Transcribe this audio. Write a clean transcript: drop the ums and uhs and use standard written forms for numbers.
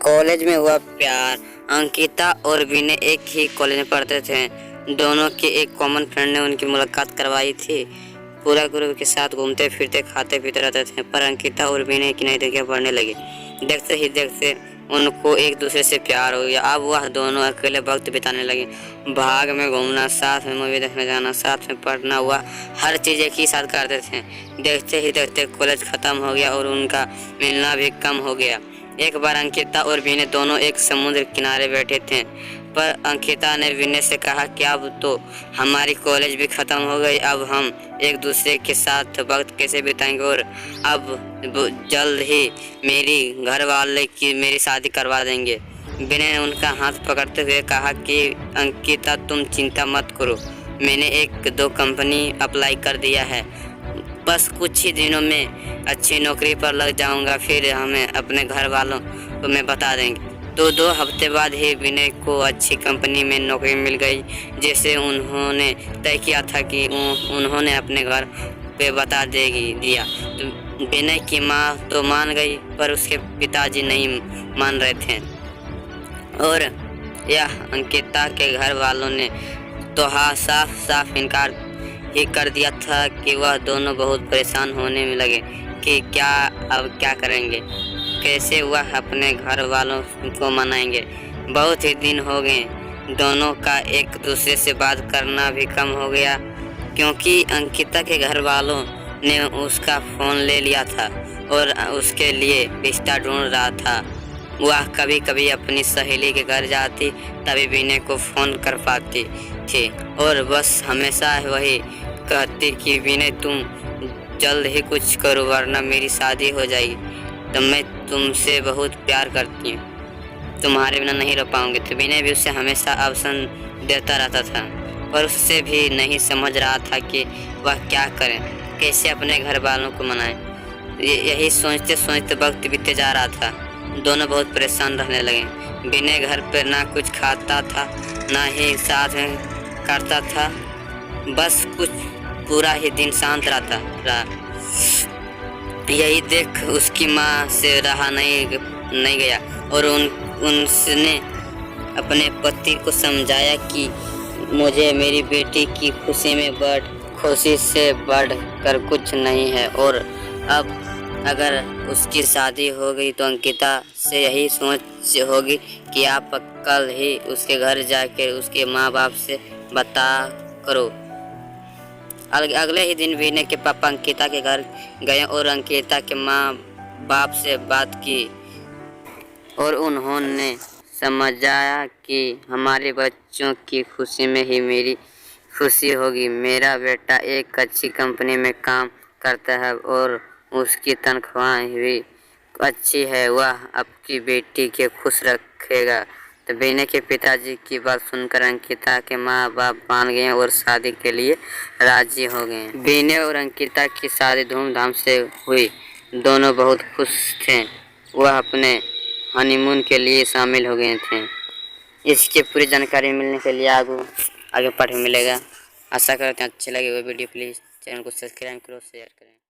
College में हुआ प्यार। अंकिता और विनय एक ही कॉलेज में पढ़ते थे। दोनों के एक कॉमन फ्रेंड ने उनकी मुलाकात करवाई थी। पूरा ग्रुप के साथ घूमते फिरते खाते पीते रहते थे, पर अंकिता और विनय की नई जगह पढ़ने लगे। देखते ही देखते उनको एक दूसरे से प्यार हो गया। अब वह दोनों अकेले वक्त बिताने लगे। बाग में घूमना, साथ में मूवी देखने जाना, साथ में पढ़ना, वह हर चीज़ एक ही साथ करते थे। देखते ही देखते कॉलेज खत्म हो गया और उनका मिलना भी कम हो गया। एक बार अंकिता और विनय दोनों एक समुद्र किनारे बैठे थे, पर अंकिता ने विनय से कहा कि अब तो हमारी कॉलेज भी खत्म हो गई, अब हम एक दूसरे के साथ वक्त कैसे बिताएंगे, और अब जल्द ही मेरी घर वाले की मेरी शादी करवा देंगे। विनय ने उनका हाथ पकड़ते हुए कहा कि अंकिता तुम चिंता मत करो, मैंने एक दो कंपनी अप्लाई कर दिया है, बस कुछ ही दिनों में अच्छी नौकरी पर लग जाऊंगा, फिर हमें अपने घर वालों को मैं बता देंगे। तो 2 हफ्ते बाद ही विनय को अच्छी कंपनी में नौकरी मिल गई, जैसे उन्होंने तय किया था कि उन्होंने अपने घर पे बता दिया। तो विनय की माँ तो मान गई, पर उसके पिताजी नहीं मान रहे थे, और यह अंकिता के घर वालों ने तो हाँ साफ साफ इनकार ही कर दिया था कि वह दोनों बहुत परेशान होने में लगे कि अब क्या करेंगे, कैसे वह अपने घर वालों को मनाएंगे। बहुत ही दिन हो गए, दोनों का एक दूसरे से बात करना भी कम हो गया, क्योंकि अंकिता के घर वालों ने उसका फ़ोन ले लिया था और उसके लिए रिश्ता ढूंढ रहा था। वह कभी कभी अपनी सहेली के घर जाती, तभी विनय को फ़ोन कर पाती थी, और बस हमेशा वही कहती कि विनय तुम जल्द ही कुछ करो, वरना मेरी शादी हो जाएगी, तो मैं तुमसे बहुत प्यार करती हूँ, तुम्हारे बिना नहीं रह पाऊंगी। तो विनय भी उसे हमेशा अवसर देता रहता था, पर उससे भी नहीं समझ रहा था कि वह क्या करें, कैसे अपने घर वालों को मनाएं। यही सोचते सोचते वक्त बीतते जा रहा था। दोनों बहुत परेशान रहने लगे। विनय घर पर ना कुछ खाता था, ना ही साथ में करता था, बस कुछ पूरा ही दिन शांत रहा। यही देख उसकी माँ से रहा नहीं गया, और उनने अपने पति को समझाया कि मुझे मेरी बेटी की खुशी से बढ़कर कुछ नहीं है, और अब अगर उसकी शादी हो गई तो अंकिता से यही सोच होगी कि आप कल ही उसके घर जाकर उसके माँ बाप से बता करो। अगले ही दिन विनय के पापा अंकिता के घर गए और अंकिता के माँ बाप से बात की, और उन्होंने समझाया कि हमारे बच्चों की खुशी में ही मेरी खुशी होगी। मेरा बेटा एक अच्छी कंपनी में काम करता है और उसकी तनख्वाह भी अच्छी है, वह आपकी बेटी के खुश रखेगा। तो विनय के पिताजी की बात सुनकर अंकिता के माँ बाप मान गए और शादी के लिए राजी हो गए। विनय और अंकिता की शादी धूमधाम से हुई। दोनों बहुत खुश थे। वह अपने हनीमून के लिए शामिल हो गए थे। इसकी पूरी जानकारी मिलने के लिए आगे पाठ मिलेगा। आशा करते हैं अच्छी लगी वो वीडियो। प्लीज़ चैनल को सब्सक्राइब करो, शेयर करें।